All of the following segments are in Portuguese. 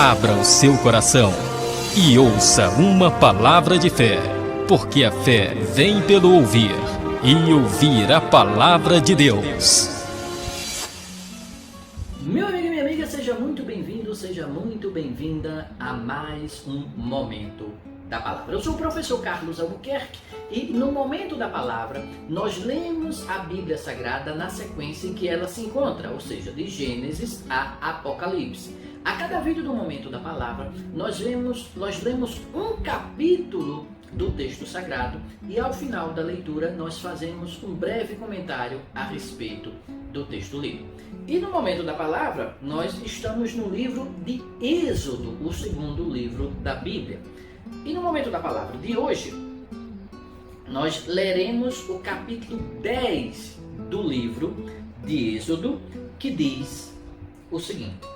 Abra o seu coração e ouça uma palavra de fé, porque a fé vem pelo ouvir, e ouvir a palavra de Deus. Meu amigo e minha amiga, seja muito bem-vindo, seja muito bem-vinda a mais um Momento da Palavra. Eu sou o professor Carlos Albuquerque e no Momento da Palavra nós lemos a Bíblia Sagrada na sequência em que ela se encontra, ou seja, de Gênesis a Apocalipse. A cada vídeo do Momento da Palavra nós lemos um capítulo do texto sagrado e ao final da leitura nós fazemos um breve comentário a respeito do texto lido. E no Momento da Palavra nós estamos no livro de Êxodo, o segundo livro da Bíblia. E no Momento da Palavra de hoje nós leremos o capítulo 10 do livro de Êxodo, que diz o seguinte: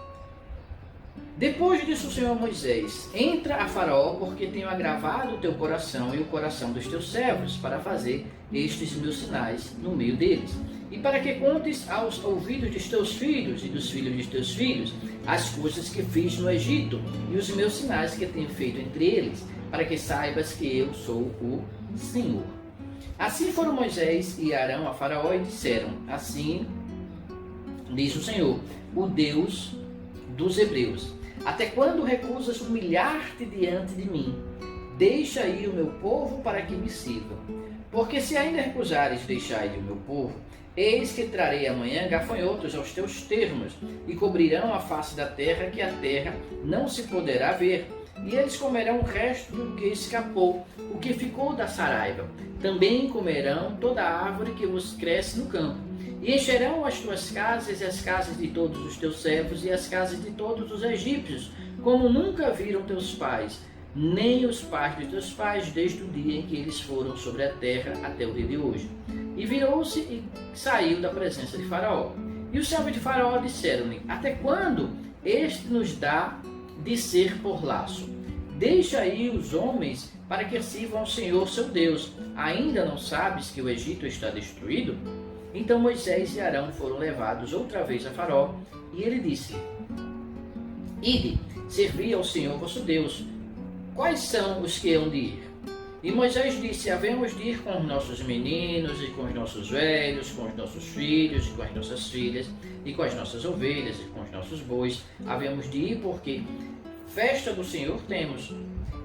Depois disse o Senhor a Moisés: Entra a Faraó, porque tenho agravado o teu coração e o coração dos teus servos, para fazer estes meus sinais no meio deles, e para que contes aos ouvidos dos teus filhos e dos filhos de teus filhos as coisas que fiz no Egito e os meus sinais que tenho feito entre eles, para que saibas que eu sou o Senhor. Assim foram Moisés e Arão a Faraó e disseram: Assim diz o Senhor, o Deus dos Hebreus: Até quando recusas humilhar-te diante de mim? Deixa aí o meu povo para que me sirva. Porque se ainda recusares deixar aí o meu povo, eis que trarei amanhã gafanhotos aos teus termos, e cobrirão a face da terra, que a terra não se poderá ver. E eles comerão o resto do que escapou, o que ficou da saraiva. Também comerão toda a árvore que vos cresce no campo. E encherão as tuas casas e as casas de todos os teus servos e as casas de todos os egípcios, como nunca viram teus pais, nem os pais de teus pais, desde o dia em que eles foram sobre a terra até o dia de hoje. E virou-se e saiu da presença de Faraó. E os servos de Faraó disseram-lhe: Até quando este nos dá de ser por laço? Deixa aí os homens para que sirvam ao Senhor seu Deus. Ainda não sabes que o Egito está destruído? Então Moisés e Arão foram levados outra vez a Faraó, e ele disse: Ide, servi ao Senhor vosso Deus. Quais são os que hão de ir? E Moisés disse: Havemos de ir com os nossos meninos, e com os nossos velhos, com os nossos filhos, e com as nossas filhas, e com as nossas ovelhas, e com os nossos bois. Havemos de ir porque festa do Senhor temos.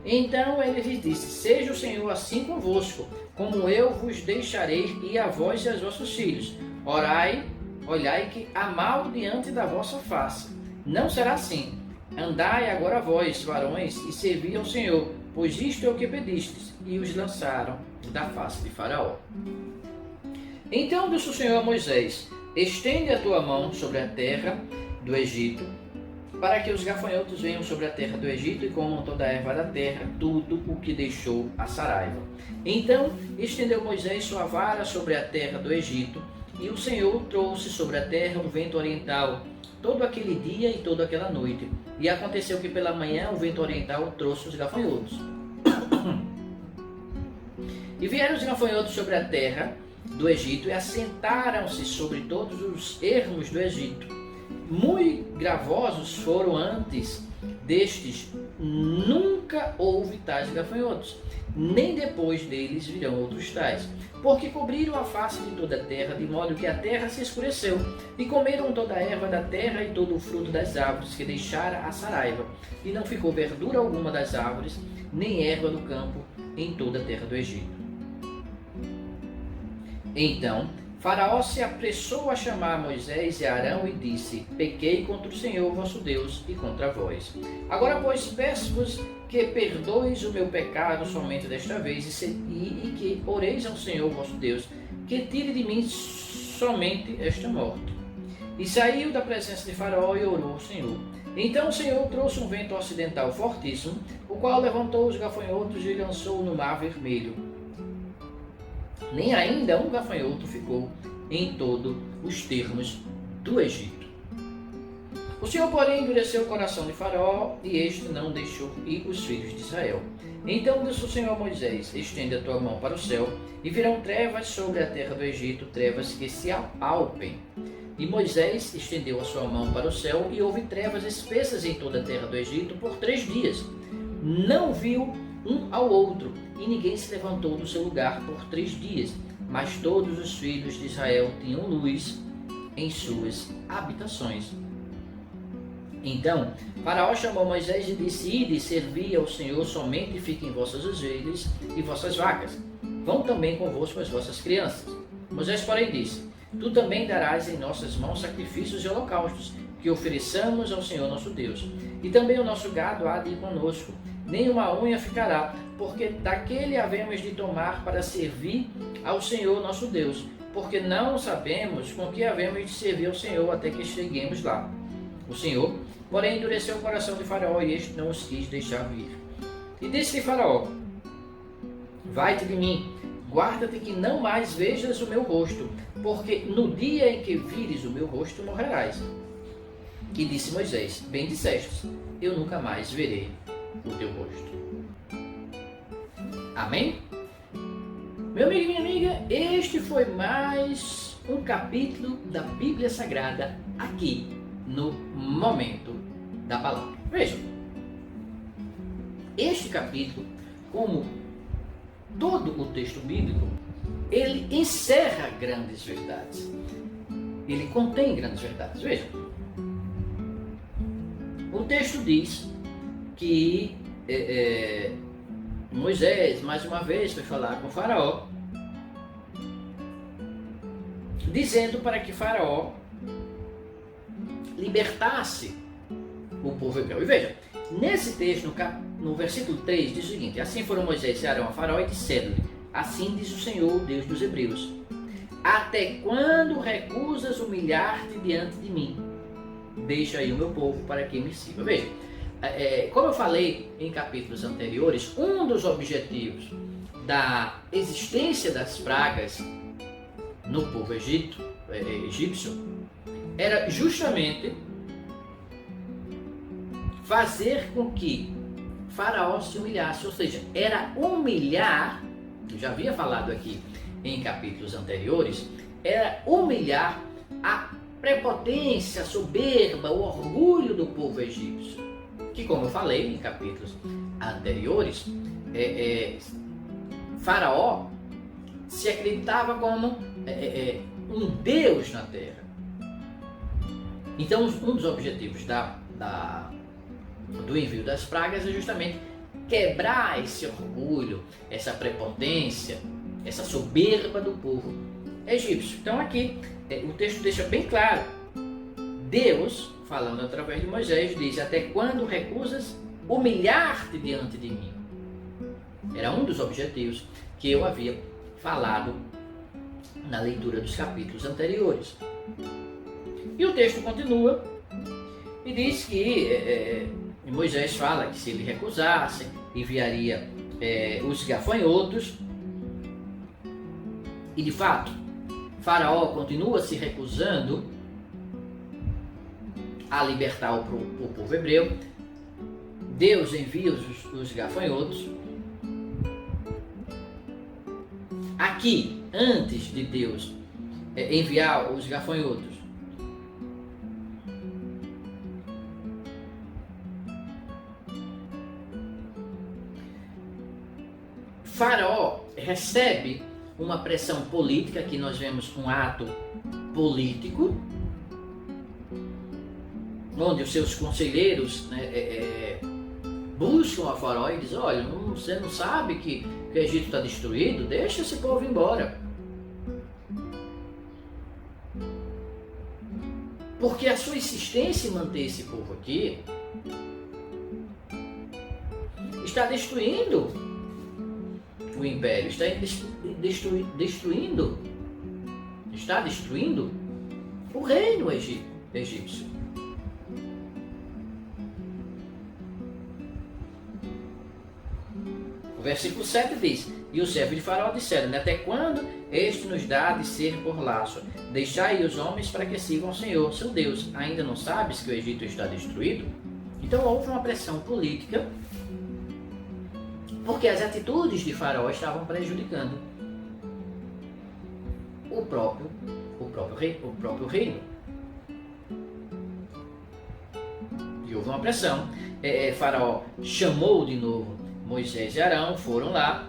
Então ele lhes disse: Seja o Senhor assim convosco, como eu vos deixarei ir a vós e aos vossos filhos. Orai, olhai que há mal diante da vossa face. Não será assim. Andai agora vós, varões, e servi ao Senhor, pois isto é o que pedistes. E os lançaram da face de Faraó. Então disse o Senhor a Moisés: Estende a tua mão sobre a terra do Egito, para que os gafanhotos venham sobre a terra do Egito e comam toda a erva da terra, tudo o que deixou a saraiva. Então estendeu Moisés sua vara sobre a terra do Egito, e o Senhor trouxe sobre a terra um vento oriental, todo aquele dia e toda aquela noite. E aconteceu que pela manhã o vento oriental trouxe os gafanhotos. E vieram os gafanhotos sobre a terra do Egito e assentaram-se sobre todos os ermos do Egito. Muito gravosos foram antes destes, nunca houve tais gafanhotos, nem depois deles virão outros tais, porque cobriram a face de toda a terra, de modo que a terra se escureceu, e comeram toda a erva da terra e todo o fruto das árvores que deixara a saraiva, e não ficou verdura alguma das árvores, nem erva do campo em toda a terra do Egito. Então Faraó se apressou a chamar Moisés e Arão e disse: Pequei contra o Senhor vosso Deus e contra vós. Agora, pois, peço-vos que perdoeis o meu pecado somente desta vez, e que oreis ao Senhor vosso Deus, que tire de mim somente esta morte. E saiu da presença de Faraó e orou ao Senhor. Então o Senhor trouxe um vento ocidental fortíssimo, o qual levantou os gafanhotos e lançou no mar vermelho. Nem ainda um gafanhoto ficou em todos os termos do Egito. O Senhor, porém, endureceu o coração de Faraó, e este não deixou ir os filhos de Israel. Então disse o Senhor a Moisés: Estende a tua mão para o céu, e virão trevas sobre a terra do Egito, trevas que se apalpem. E Moisés estendeu a sua mão para o céu e houve trevas espessas em toda a terra do Egito por 3 dias. Não viu um ao outro e ninguém se levantou do seu lugar por 3 dias. Mas todos os filhos de Israel tinham luz em suas habitações. Então Faraó chamou Moisés e disse: Ide e servi ao Senhor, somente fiquem vossas ovelhas e vossas vacas. Vão também convosco as vossas crianças. Moisés, porém, disse: Tu também darás em nossas mãos sacrifícios e holocaustos, que ofereçamos ao Senhor nosso Deus. E também o nosso gado há de ir conosco. Nenhuma unha ficará, porque daquele havemos de tomar para servir ao Senhor nosso Deus, porque não sabemos com que havemos de servir ao Senhor até que cheguemos lá. O Senhor, porém, endureceu o coração de Faraó e este não os quis deixar vir. E disse-lhe Faraó: Vai-te de mim, guarda-te que não mais vejas o meu rosto, porque no dia em que vires o meu rosto morrerás. E disse Moisés: Bem disseste, eu nunca mais verei o teu rosto. Amém? Meu amigo e minha amiga, este foi mais um capítulo da Bíblia Sagrada aqui no Momento da Palavra. Vejam, este capítulo, como todo o texto bíblico, ele encerra grandes verdades. Ele contém grandes verdades. Vejam, o texto diz que Moisés, mais uma vez, foi falar com Faraó, dizendo para que Faraó libertasse o povo hebreu. E veja, nesse texto, no versículo 3, diz o seguinte: Assim foram Moisés e Arão a Faraó e disseram-lhe: Assim diz o Senhor, o Deus dos hebreus: Até quando recusas humilhar-te diante de mim? Deixa aí o meu povo para que me sirva. Veja, como eu falei em capítulos anteriores, um dos objetivos da existência das pragas no povo egípcio era justamente fazer com que Faraó se humilhasse, ou seja, era humilhar, eu já havia falado aqui em capítulos anteriores, era humilhar a prepotência, a soberba, o orgulho do povo egípcio, que, como eu falei em capítulos anteriores, Faraó se acreditava como um deus na terra. Então, um dos objetivos do envio das pragas é justamente quebrar esse orgulho, essa prepotência, essa soberba do povo egípcio. Então aqui o texto deixa bem claro, Deus, falando através de Moisés, diz: Até quando recusas humilhar-te diante de mim? Era um dos objetivos que eu havia falado na leitura dos capítulos anteriores. E o texto continua e diz que Moisés fala que se ele recusasse, enviaria os gafanhotos. E de fato, Faraó continua se recusando a libertar o povo hebreu. Deus envia os gafanhotos. Aqui, antes de Deus enviar os gafanhotos, Faraó recebe uma pressão política, que nós vemos um ato político, onde os seus conselheiros buscam a Faraó e dizem: olha, você não sabe que o Egito está destruído? Deixa esse povo embora. Porque a sua insistência em manter esse povo aqui está destruindo o império, está destruindo o reino egípcio. O versículo 7 diz: E os servos de Faraó disseram: Até quando este nos dá de ser por laço? Deixai os homens para que sigam o Senhor, seu Deus. Ainda não sabes que o Egito está destruído? Então houve uma pressão política, porque as atitudes de Faraó estavam prejudicando o próprio reino. houve uma pressão. Faraó chamou de novo Moisés e Arão, foram lá.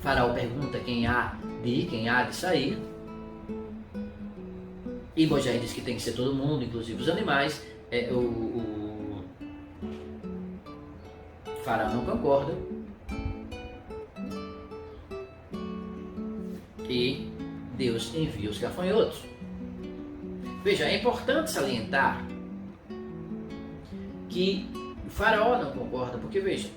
Faraó pergunta quem há de ir, quem há de sair. E Moisés diz que tem que ser todo mundo, inclusive os animais. O Faraó não concorda. E Deus envia os gafanhotos. Veja, é importante salientar que o Faraó não concorda, porque veja,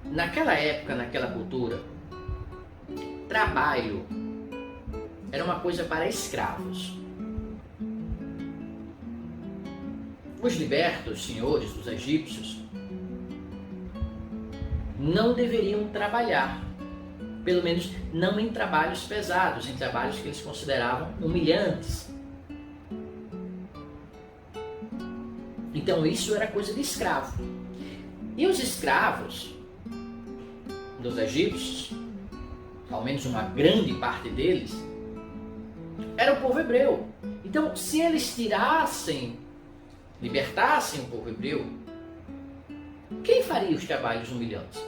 naquela época, naquela cultura, trabalho era uma coisa para escravos. Os libertos, senhores dos egípcios, não deveriam trabalhar, pelo menos não em trabalhos pesados, em trabalhos que eles consideravam humilhantes. Então isso era coisa de escravo. E os escravos dos egípcios, ao menos uma grande parte deles, era o povo hebreu. Então, se eles libertassem o povo hebreu, quem faria os trabalhos humilhantes?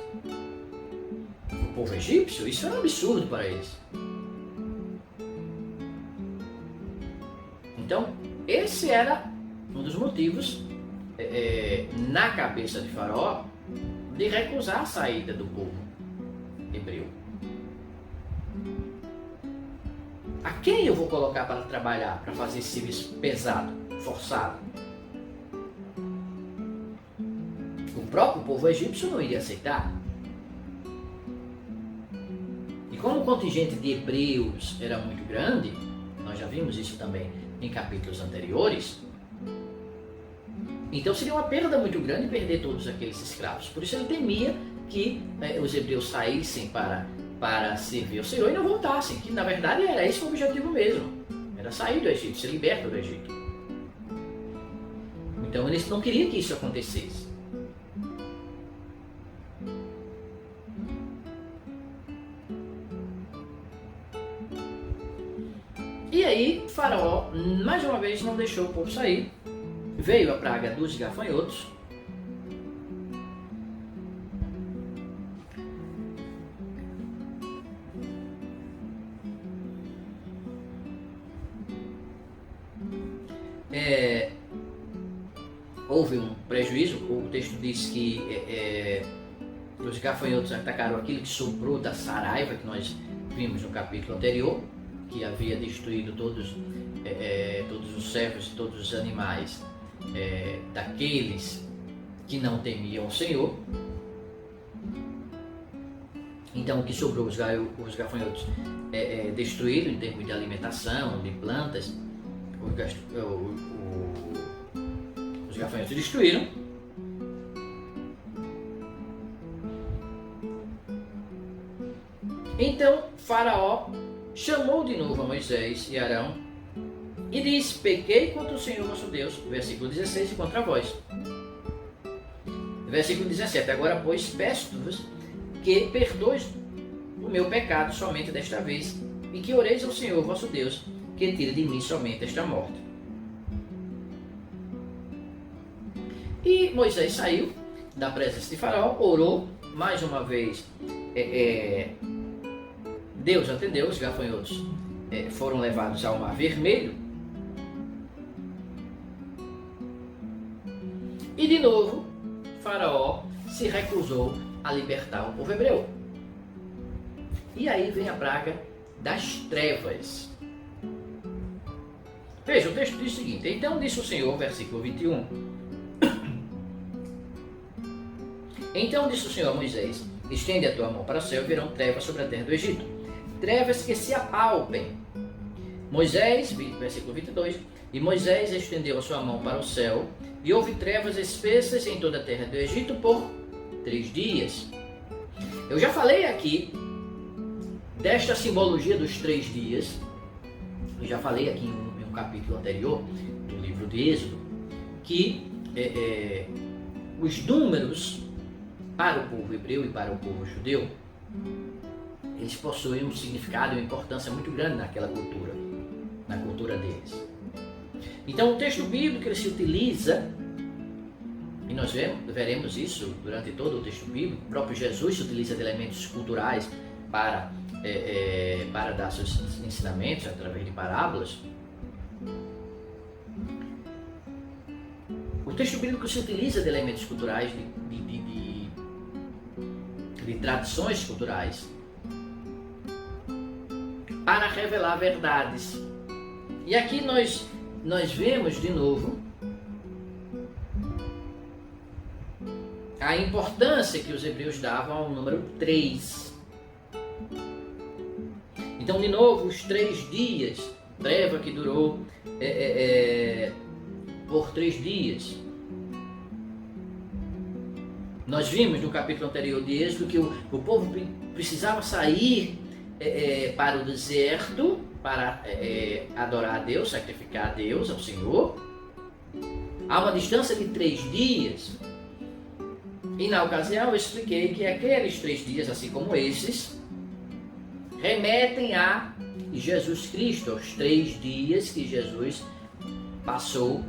O povo egípcio? Isso era um absurdo para eles. Então, esse era um dos motivos na cabeça de Faraó de recusar a saída do povo hebreu. A quem eu vou colocar para trabalhar, para fazer esse serviço pesado, forçado? O próprio povo egípcio não iria aceitar. E como o contingente de hebreus era muito grande, nós já vimos isso também em capítulos anteriores, então seria uma perda muito grande perder todos aqueles escravos. Por isso ele temia que os hebreus saíssem para servir ao Senhor e não voltassem, que na verdade era esse o objetivo mesmo, era sair do Egito, ser liberto do Egito. Então eles não queriam que isso acontecesse. E aí Faraó, mais uma vez, não deixou o povo sair. Veio a praga dos gafanhotos. Houve um prejuízo. O texto diz que os gafanhotos atacaram aquilo que sobrou da saraiva, que nós vimos no capítulo anterior, que havia destruído todos os servos, todos os animais daqueles que não temiam o Senhor. Então o que sobrou, os gafanhotos destruíram em termos de alimentação, de plantas. Os gafanhotos destruíram. Então Faraó chamou de novo a Moisés e Arão e disse: pequei contra o Senhor nosso Deus, versículo 16, e contra vós. Versículo 17, agora pois peço-vos que perdoes o meu pecado somente desta vez, e que oreis ao Senhor vosso Deus, que tire de mim somente esta morte. E Moisés saiu da presença de Faraó, orou, mais uma vez Deus atendeu, os gafanhotos foram levados ao Mar Vermelho. E de novo, Faraó se recusou a libertar o povo hebreu. E aí vem a praga das trevas. Veja, o texto diz o seguinte: então disse o Senhor, versículo 21. Então disse o Senhor a Moisés: estende a tua mão para o céu e virão trevas sobre a terra do Egito, trevas que se apalpem. Moisés, versículo 22, e Moisés estendeu a sua mão para o céu, e houve trevas espessas em toda a terra do Egito por 3 dias. Eu já falei aqui desta simbologia dos 3 dias, eu já falei aqui em um capítulo anterior do livro de Êxodo, que os números para o povo hebreu e para o povo judeu, eles possuem um significado e uma importância muito grande naquela cultura. cultura deles. Então o texto bíblico ele se utiliza, e nós veremos isso durante todo o texto bíblico. O próprio Jesus se utiliza de elementos culturais para dar seus ensinamentos através de parábolas. O texto bíblico se utiliza de elementos culturais, de tradições culturais, para revelar verdades. E aqui nós vemos de novo a importância que os hebreus davam ao número 3. Então, de novo, os 3 dias, treva que durou por 3 dias. Nós vimos no capítulo anterior de Êxodo que o povo precisava sair para o deserto para adorar a Deus, sacrificar a Deus, ao Senhor, a uma distância de 3 dias. E na ocasião eu expliquei que aqueles 3 dias, assim como esses, remetem a Jesus Cristo, aos 3 dias que Jesus passou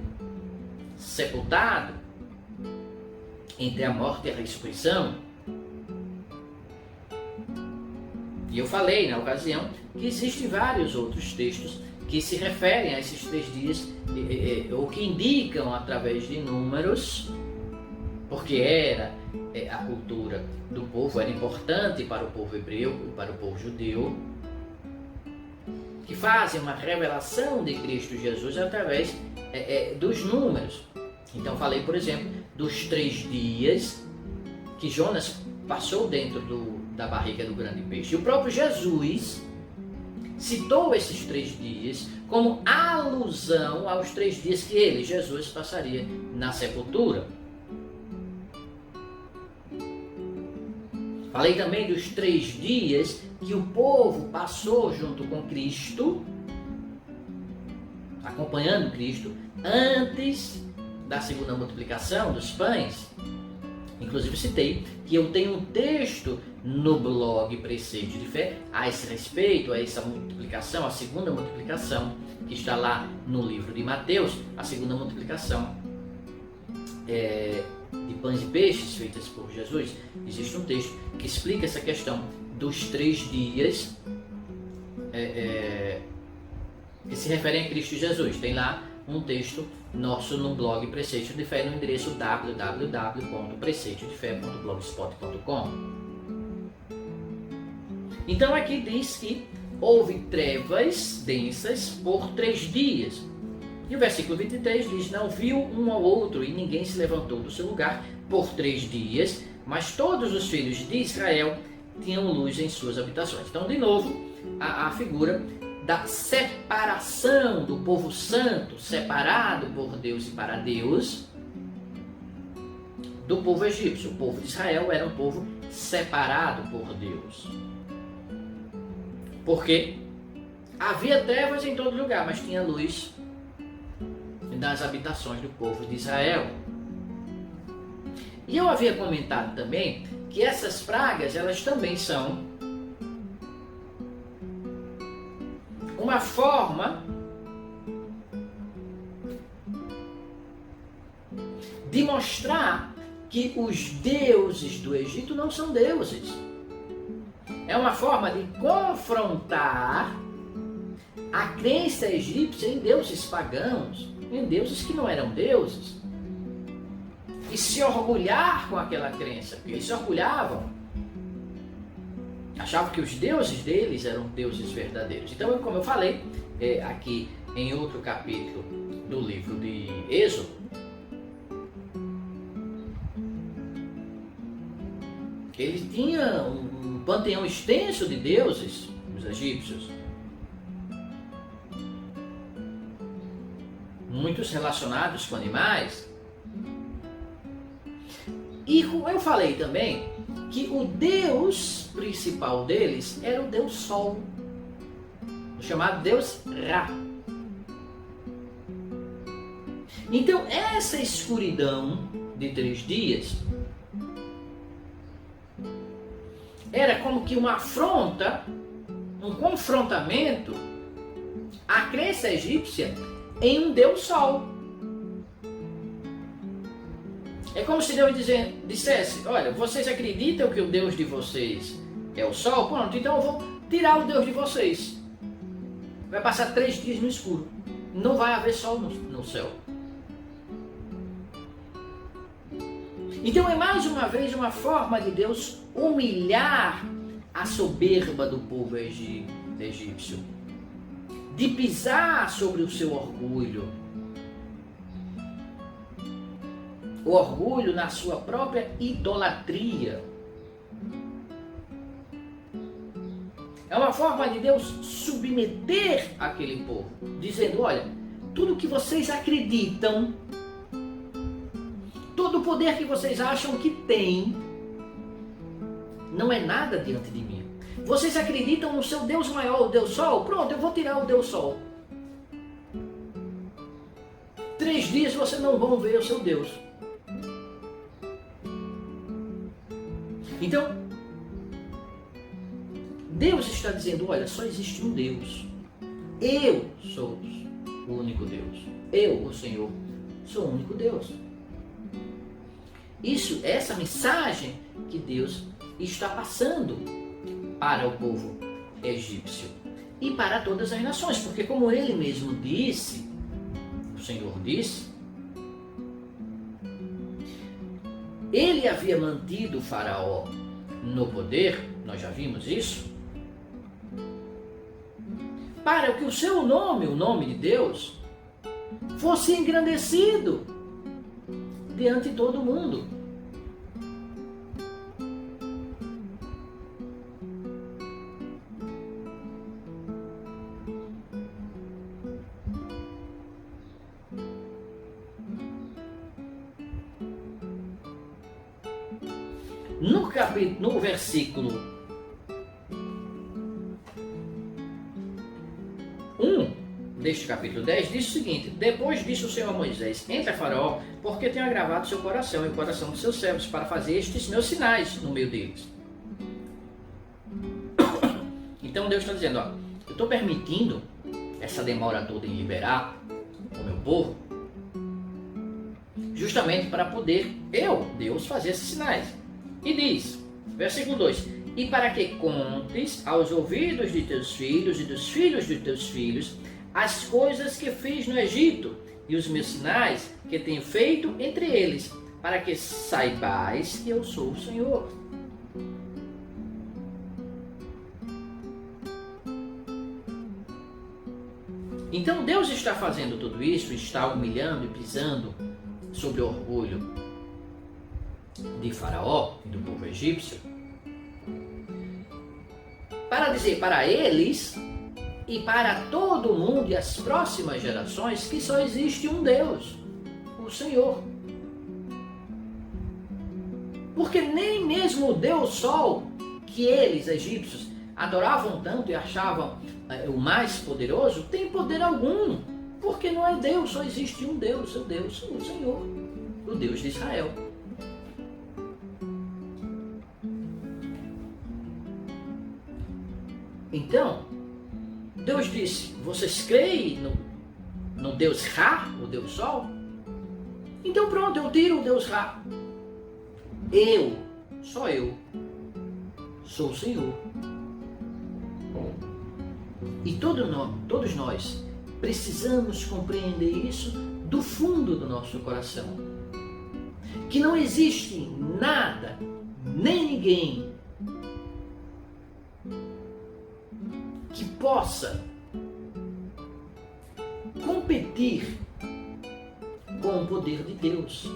sepultado entre a morte e a ressurreição. E eu falei na ocasião que existem vários outros textos que se referem a esses 3 dias, ou que indicam através de números, porque era a cultura do povo, era importante para o povo hebreu e para o povo judeu, que fazem uma revelação de Cristo Jesus através dos números. Então falei, por exemplo, dos 3 dias que Jonas passou dentro da barriga do grande peixe. E o próprio Jesus citou esses 3 dias como alusão aos 3 dias que ele, Jesus, passaria na sepultura. Falei também dos 3 dias que o povo passou junto com Cristo, acompanhando Cristo, antes da segunda multiplicação dos pães. Inclusive citei que eu tenho um texto no blog Preceito de Fé a esse respeito, a essa multiplicação, a segunda multiplicação, que está lá no livro de Mateus, a segunda multiplicação de pães e peixes feitas por Jesus. Existe um texto que explica essa questão dos 3 dias que se referem a Cristo Jesus. Tem lá um texto nosso no blog Preceito de Fé, no endereço www.preceitodefé.blogspot.com. Então aqui diz que houve trevas densas por 3 dias. E o versículo 23 diz: não viu um ao outro e ninguém se levantou do seu lugar por 3 dias, mas todos os filhos de Israel tinham luz em suas habitações. Então, de novo, a figura da separação do povo santo, separado por Deus e para Deus, do povo egípcio. O povo de Israel era um povo separado por Deus. Porque havia trevas em todo lugar, mas tinha luz nas habitações do povo de Israel. E eu havia comentado também que essas pragas, elas também são uma forma de mostrar que os deuses do Egito não são deuses. É uma forma de confrontar a crença egípcia em deuses pagãos, em deuses que não eram deuses, e se orgulhar com aquela crença, porque eles se orgulhavam, achavam que os deuses deles eram deuses verdadeiros. Então, como eu falei aqui em outro capítulo do livro de Êxodo, eles tinham um panteão extenso de deuses, os egípcios, muitos relacionados com animais. E eu falei também que o deus principal deles era o deus Sol, o chamado deus Ra. Então essa escuridão de 3 dias era como que uma afronta, um confrontamento a crença egípcia em um Deus Sol. É como se Deus dissesse, olha, vocês acreditam que o Deus de vocês é o Sol? Pronto, então eu vou tirar o Deus de vocês. Vai passar 3 dias no escuro. Não vai haver sol no céu. Então é mais uma vez uma forma de Deus humilhar a soberba do povo egípcio. De pisar sobre o seu orgulho. O orgulho na sua própria idolatria. É uma forma de Deus submeter aquele povo, dizendo, olha, tudo que vocês acreditam, todo o poder que vocês acham que têm, não é nada diante de mim. Vocês acreditam no seu Deus maior, o Deus Sol? Pronto, eu vou tirar o Deus Sol. 3 dias vocês não vão ver o seu Deus. Então, Deus está dizendo, olha, só existe um Deus. Eu sou o único Deus. Eu, o Senhor, sou o único Deus. Essa mensagem que Deus está passando para o povo egípcio e para todas as nações, porque como ele mesmo disse, o Senhor disse, ele havia mantido o faraó no poder, nós já vimos isso, para que o seu nome, o nome de Deus, fosse engrandecido diante de todo mundo. No versículo 1 deste capítulo 10, diz o seguinte: depois disse o Senhor a Moisés, entra Faraó, porque tenho agravado seu coração e o coração dos seus servos para fazer estes meus sinais no meio deles. Então Deus está dizendo, ó, eu estou permitindo essa demora toda em liberar o meu povo, justamente para poder Deus, fazer esses sinais. E diz, versículo 2, e para que contes aos ouvidos de teus filhos e dos filhos de teus filhos as coisas que fiz no Egito e os meus sinais que tenho feito entre eles, para que saibais que eu sou o Senhor. Então Deus está fazendo tudo isso, está humilhando e pisando sobre o orgulho de Faraó e do povo egípcio, para dizer para eles e para todo mundo e as próximas gerações que só existe um Deus, o Senhor. Porque nem mesmo o Deus Sol, que eles, egípcios, adoravam tanto e achavam o mais poderoso, tem poder algum. Porque não é Deus, só existe um Deus, o Deus, o Senhor, o Deus de Israel. Então, Deus disse, vocês creem no Deus Ra, o Deus Sol? Então pronto, eu tiro o Deus Ra. Só eu, sou o Senhor. E todos nós precisamos compreender isso do fundo do nosso coração. Que não existe nada, nem ninguém que possa competir com o poder de Deus.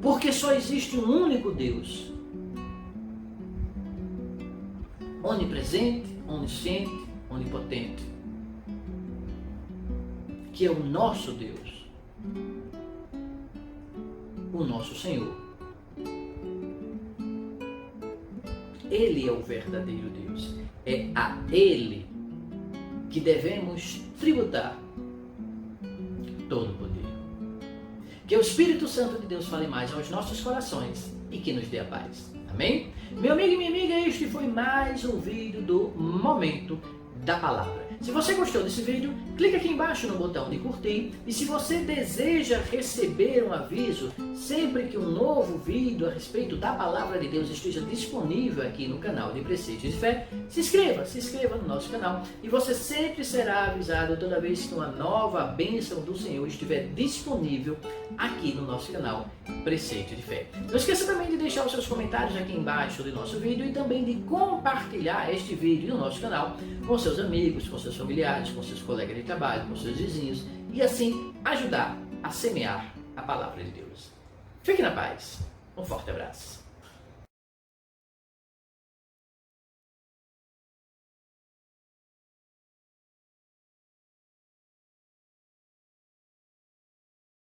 Porque só existe um único Deus. Onipresente, onisciente, onipotente. Que é o nosso Deus. O nosso Senhor. Ele é o verdadeiro Deus. É a Ele que devemos tributar todo o poder. Que o Espírito Santo de Deus fale mais aos nossos corações e que nos dê a paz. Amém? Meu amigo e minha amiga, este foi mais um vídeo do Momento da Palavra. Se você gostou desse vídeo, clique aqui embaixo no botão de curtir e se você deseja receber um aviso sempre que um novo vídeo a respeito da Palavra de Deus esteja disponível aqui no canal de Preceitos de Fé, se inscreva no nosso canal e você sempre será avisado toda vez que uma nova bênção do Senhor estiver disponível aqui no nosso canal Preceitos de Fé. Não esqueça também de deixar os seus comentários aqui embaixo do nosso vídeo e também de compartilhar este vídeo no nosso canal com seus amigos, com seus familiares, com seus colegas de trabalho, com seus vizinhos e assim ajudar a semear a Palavra de Deus. Fique na paz. Um forte abraço.